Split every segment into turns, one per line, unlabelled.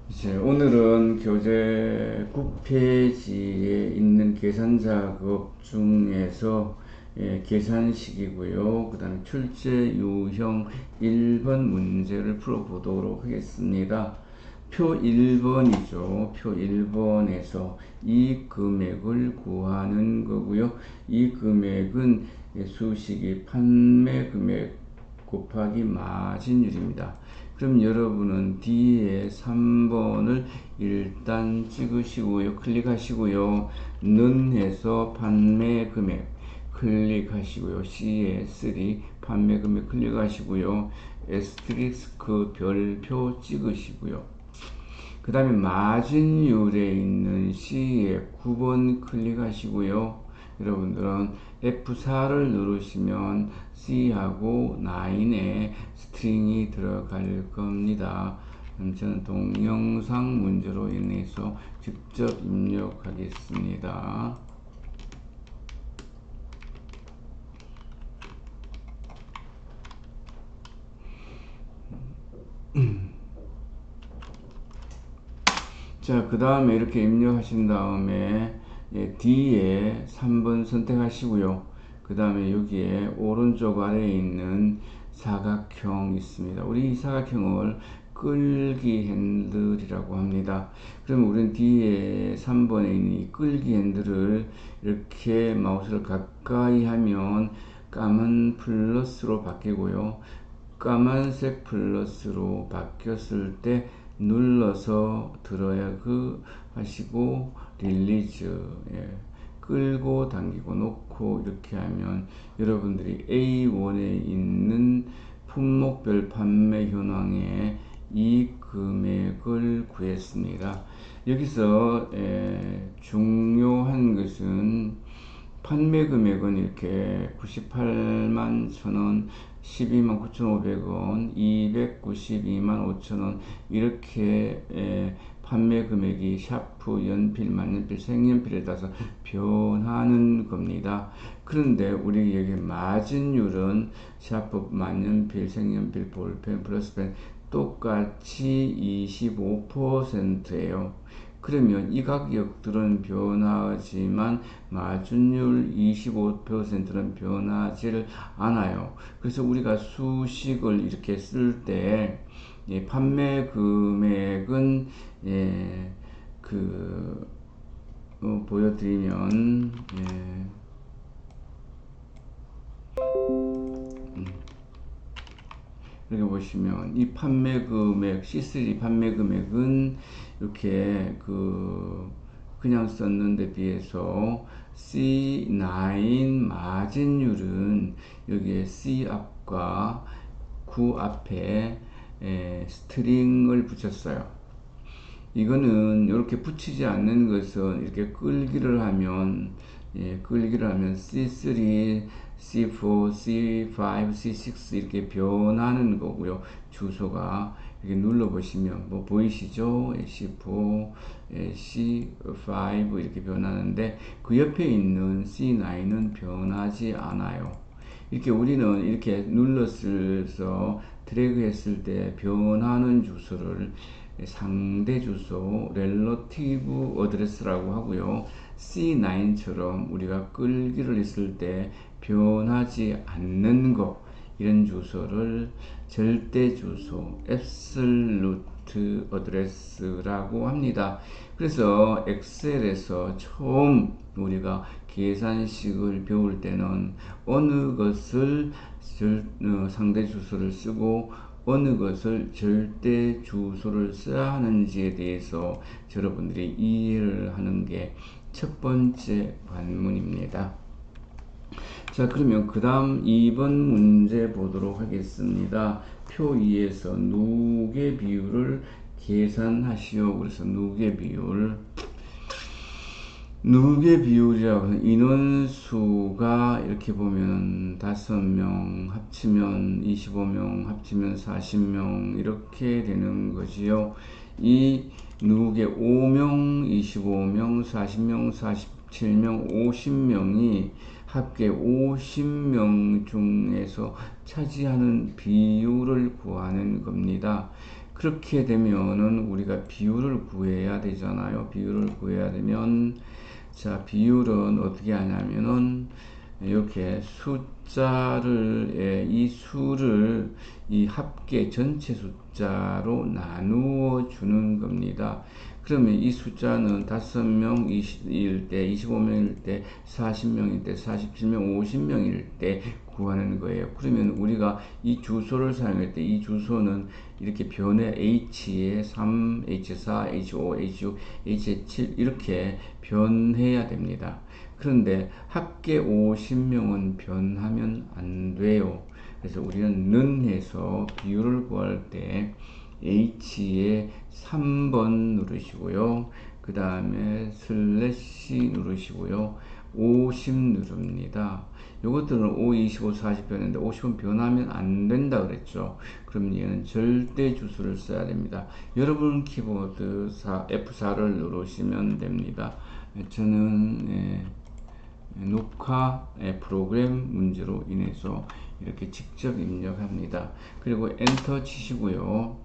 이제 오늘은 교재 9페이지에 있는 계산 작업 중에서 계산식이고요. 그 다음에 출제 유형 1번 문제를 풀어보도록 하겠습니다. 표 1번이죠. 표 1번에서 이 금액을 구하는 거고요. 이 금액은 수식이 판매 금액 곱하기 마진율입니다. 그럼 여러분은 D에 3번을 일단 찍으시고요. 클릭하시고요. 는 해서 판매 금액 클릭하시고요. C에 3 판매 금액 클릭하시고요. 에스트리스크 별표 찍으시고요. 그 다음에 마진율에 있는 C에 9번 클릭하시고요. 여러분들은 F4를 누르시면 C하고 9에 스트링이 들어갈 겁니다. 그럼 저는 동영상 문제로 인해서 직접 입력하겠습니다. 자, 그 다음에 이렇게 입력하신 다음에 D에 3번 선택하시고요. 그 다음에 여기에 오른쪽 아래에 있는 사각형 있습니다. 우리 이 사각형을 끌기 핸들이라고 합니다. 그러면 우리는 D에 3번에 있는 이 끌기 핸들을 이렇게 마우스를 가까이 하면 까만 플러스로 바뀌고요. 까만색 플러스로 바뀌었을 때 눌러서 드래그 하시고 릴리즈, 끌고 당기고 놓고 이렇게 하면 여러분들이 A1에 있는 품목별 판매 현황에 이 금액을 구했습니다. 여기서 중요한 것은 판매 금액은 이렇게 98만 1,000원, 12만 9,500원, 292만 5천원 이렇게 판매 금액이 샤프, 연필, 만년필, 색연필에 따라서 변하는 겁니다. 그런데 우리 여기 마진율은 샤프, 만년필, 색연필, 볼펜, 플러스펜 똑같이 25%예요. 그러면 이 가격들은 변하지만 마진율 25%는 변하지를 않아요. 그래서 우리가 수식을 이렇게 쓸 때 판매 금액은 보여드리면 이렇게 보시면 이 판매 금액 C3 판매 금액은 이렇게 그냥 썼는데 비해서 C9 마진율은 여기에 C 앞과 9 앞에 스트링을 붙였어요. 이거는 이렇게 붙이지 않는 것은 이렇게 끌기를 하면 C3, C4, C5, C6 이렇게 변하는 거고요. 주소가 이렇게 눌러 보시면 뭐 보이시죠? C4, C5 이렇게 변하는데 그 옆에 있는 C9은 변하지 않아요. 이렇게 우리는 이렇게 눌러서 드래그 했을 때 변하는 주소를 상대 주소 relative address라고 하고요. C9처럼 우리가 끌기를 했을 때 변하지 않는 거 이런 주소를 절대 주소 absolute address라고 합니다. 그래서 엑셀에서 처음 우리가 계산식을 배울 때는 어느 것을 상대 주소를 쓰고 어느 것을 절대 주소를 써야 하는지에 대해서 여러분들이 이해를 하는 게 첫 번째 관문입니다. 자, 그러면 그 다음 2번 문제 보도록 하겠습니다. 표 2에서 누계 비율을 계산하시오. 그래서 누계 비율이라고 하는 인원수가 이렇게 보면 5명 합치면 25명 합치면 40명 이렇게 되는 거지요. 이 누계 5명, 25명, 40명, 47명, 50명이 합계 50명 중에서 차지하는 비율을 구하는 겁니다. 그렇게 되면은 우리가 비율을 구해야 되잖아요. 비율을 구해야 되면, 자, 비율은 어떻게 하냐면은, 이렇게 숫자를, 이 수를 이 합계 전체 숫자로 나누어 주는 겁니다. 그러면 이 숫자는 5명일 때, 25명일 때, 40명일 때, 47명, 50명일 때 구하는 거예요. 그러면 우리가 이 주소를 사용할 때 이 주소는 이렇게 변해 H에 3, H4, H5, H6, H7 이렇게 변해야 됩니다. 그런데 합계 50명은 변하면 안 돼요. 그래서 우리는 는 해서 비율을 구할 때 H에 3번 누르시고요. 그 다음에 슬래시 누르시고요. 50 누릅니다. 요것들은 5, 25, 40 변했는데 50은 변하면 안 된다 그랬죠. 그럼 얘는 절대 주소를 써야 됩니다. 여러분 키보드 F4를 누르시면 됩니다. 저는 녹화 프로그램 문제로 인해서 이렇게 직접 입력합니다. 그리고 엔터 치시고요.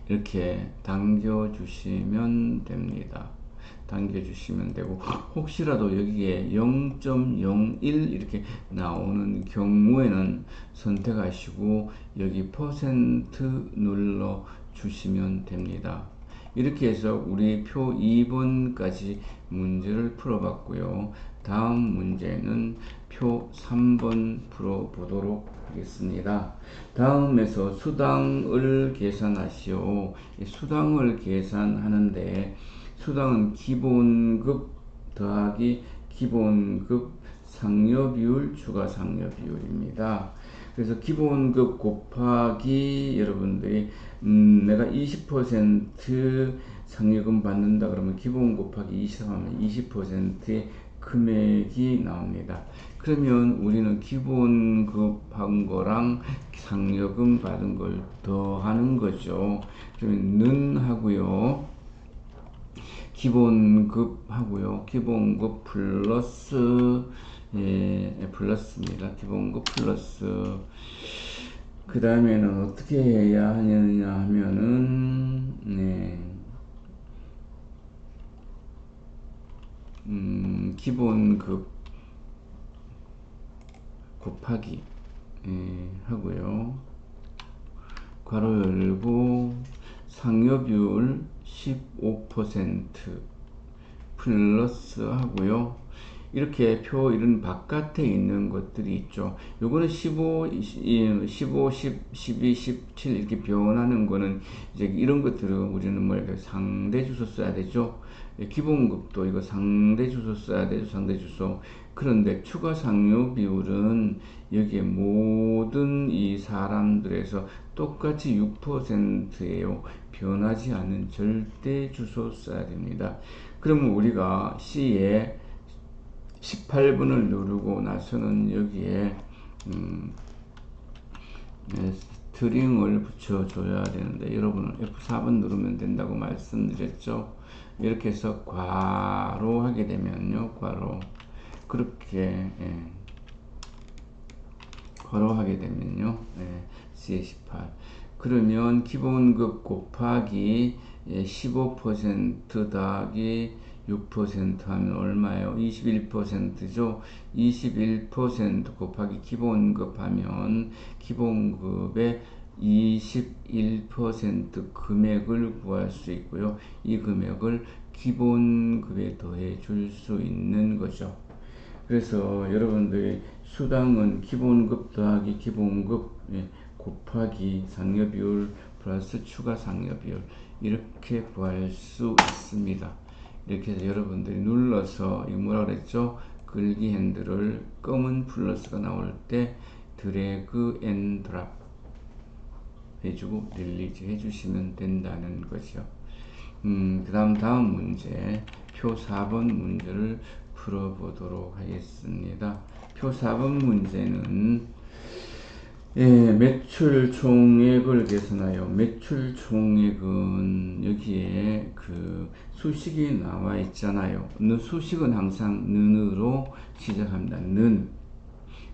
이렇게 당겨주시면 됩니다. 당겨주시면 되고, 혹시라도 여기에 0.01 이렇게 나오는 경우에는 선택하시고 여기 퍼센트 눌러 주시면 됩니다. 이렇게 해서 우리 표 2번까지 문제를 풀어봤고요. 다음 문제는 표 3번 풀어보도록 하겠습니다. 다음에서 수당을 계산하시오. 수당을 계산하는데 수당은 기본급 더하기 기본급 상여비율 추가 상여비율입니다. 그래서 기본급 곱하기 여러분들이 내가 20% 상여금 받는다 그러면 기본 곱하기 20 하면 20%의 금액이 나옵니다. 그러면 우리는 기본급 한 거랑 상여금 받은 걸 더하는 거죠. 그러면 는 하고요. 기본급 하고요. 기본급 플러스 플러스입니다. 기본급 플러스 그 다음에는 어떻게 해야 하느냐 하면은 기본급 곱하기 하고요. 괄호 열고 상여비율 15% 플러스 하고요. 이렇게 표 이런 바깥에 있는 것들이 있죠. 요거는 15, 10, 12, 17 이렇게 변하는 거는 이제 이런 것들은 우리는 뭐 이렇게 상대 주소 써야 되죠. 기본급도 이거 상대 주소 써야 되죠. 상대 주소. 그런데 추가 상여 비율은 여기에 모든 이 사람들에서 똑같이 6%예요. 변하지 않는 절대 주소 써야 됩니다. 그러면 우리가 C에 18번을 누르고 나서는 여기에 스트링을 붙여줘야 되는데 여러분은 F4번 누르면 된다고 말씀드렸죠. 이렇게 해서 괄호 하게 되면요. 괄호 그렇게 괄호 하게 되면요. C에 18 그러면 기본급 곱하기 15% 더하기 6% 하면 얼마예요? 21%죠. 21% 곱하기 기본급 하면 기본급의 21% 금액을 구할 수 있고요. 이 금액을 기본급에 더해 줄 수 있는 거죠. 그래서 여러분들이 수당은 기본급 더하기 기본급 곱하기 상여비율 플러스 추가 상여비율 이렇게 구할 수 있습니다. 이렇게 해서 여러분들이 눌러서 이 뭐라 그랬죠? 글귀 핸들을 검은 플러스가 나올 때 드래그 앤 드랍 해주고 릴리즈 해주시면 된다는 거죠. 그 다음 문제 표 4번 문제를 풀어보도록 하겠습니다. 표 4번 문제는 매출 총액을 계산하여 매출 총액은 여기에 그 수식이 나와 있잖아요. 수식은 항상 는으로 시작합니다. 는.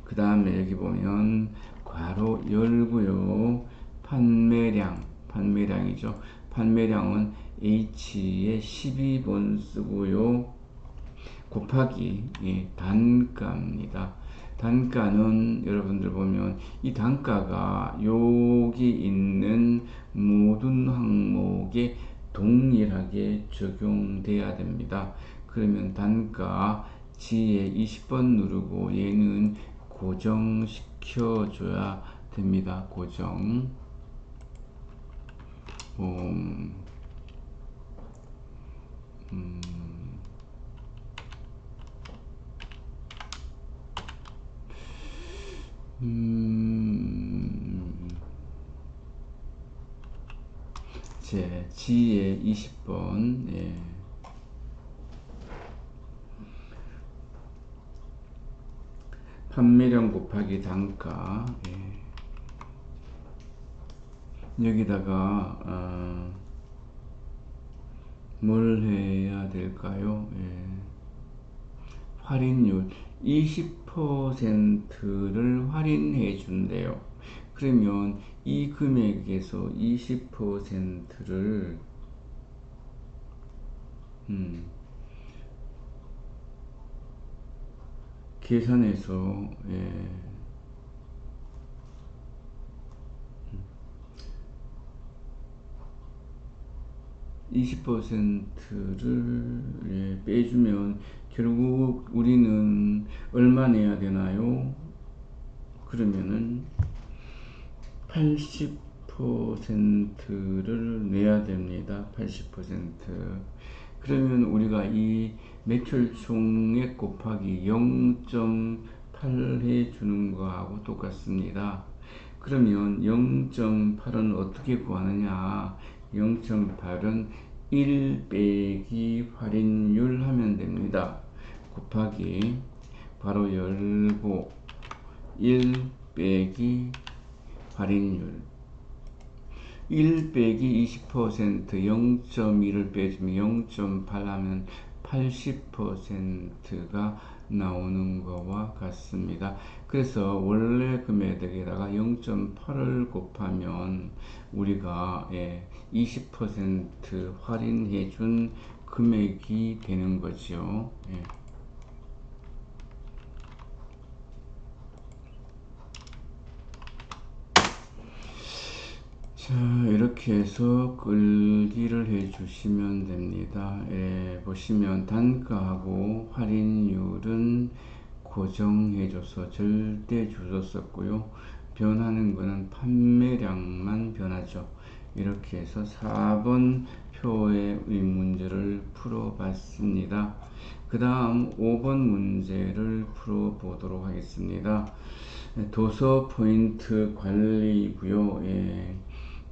그 다음에 여기 보면 괄호 열고요. 판매량 판매량이죠. 판매량은 H에 12번 쓰고요. 곱하기 단가입니다. 단가는 여러분들 보면 이 단가가 여기 있는 모든 항목에 동일하게 적용돼야 됩니다. 그러면 단가 G에 20번 누르고 얘는 고정시켜 줘야 됩니다. 고정. 음, 음, 제 G에 20번. 예. 판매량 곱하기 단가. 예. 여기다가 뭘 해야 될까요? 예. 할인율 20%를 할인해 준대요. 그러면 이 금액에서 20%를 계산해서 20%를 빼주면 결국 우리는 얼마 내야 되나요? 그러면은 80%를 내야 됩니다. 80%. 그러면 우리가 이 매출 총액 곱하기 0.8 해주는 거하고 똑같습니다. 그러면 0.8은 어떻게 구하느냐? 0.8은 1 빼기 할인율 하면 됩니다. 곱하기 바로 열고 1 빼기 할인율 1 빼기 20% 0.1을 빼주면 0.8 하면 80%가 나오는 것과 같습니다. 그래서 원래 금액에다가 0.8을 곱하면 우리가 20% 할인해 준 금액이 되는 거죠. 예. 자, 이렇게 해서 끌기를 해 주시면 됩니다. 보시면 단가하고 할인율은 고정해 줘서 절대 주셨었고요. 변하는 거는 판매량만 변하죠. 이렇게 해서 4번 표의 문제를 풀어 봤습니다. 그 다음 5번 문제를 풀어 보도록 하겠습니다. 도서 포인트 관리고요.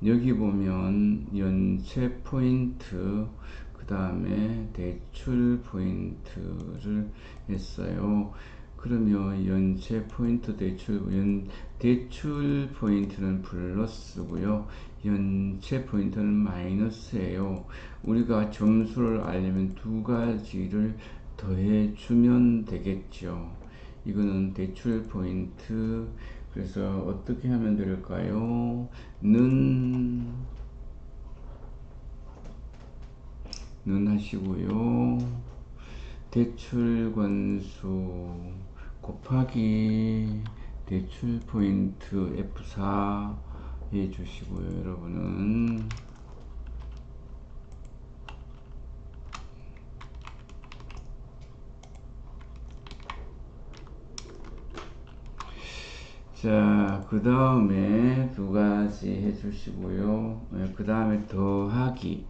여기 보면 연체 포인트, 그 다음에 대출 포인트를 했어요. 그러면 연체 포인트, 대출 포인트는 플러스고요. 연체 포인트는 마이너스예요. 우리가 점수를 알려면 두 가지를 더해 주면 되겠죠. 이거는 대출 포인트. 그래서 어떻게 하면 될까요? 는 하시고요. 대출 건수 곱하기 대출 포인트 F4 해 주시고요. 여러분은 자, 그 다음에 두 가지 해주시고요. 그 다음에 더하기,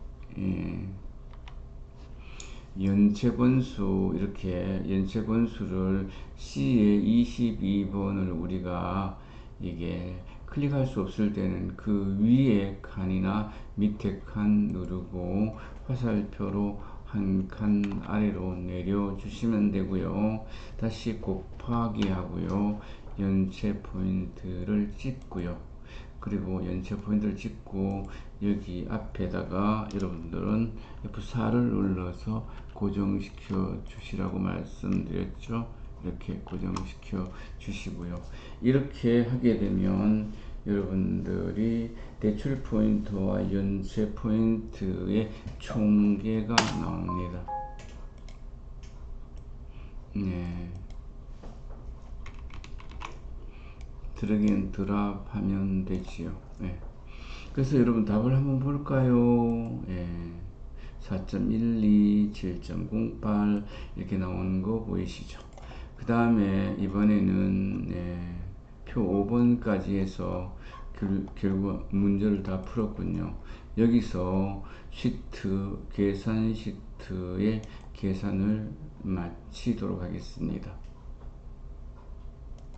연체 건수, 이렇게 연체 건수를 C에 22번을 우리가 이게 클릭할 수 없을 때는 그 위에 칸이나 밑에 칸 누르고 화살표로 한 칸 아래로 내려주시면 되고요. 다시 곱하기 하고요. 연체 포인트를 찍고요. 그리고 연체 포인트를 찍고 여기 앞에다가 여러분들은 F4를 눌러서 고정시켜 주시라고 말씀드렸죠. 이렇게 고정시켜 주시고요. 이렇게 하게 되면 여러분들이 대출 포인트와 연체 포인트의 총계가 나옵니다. 네. 드래그 드랍 하면 되지요. 네. 그래서 여러분 답을 한번 볼까요? 예. 4.12, 7.08 이렇게 나오는 거 보이시죠? 그 다음에 이번에는 표 5번까지 해서 결국 문제를 다 풀었군요. 여기서 시트, 계산 시트의 계산을 마치도록 하겠습니다.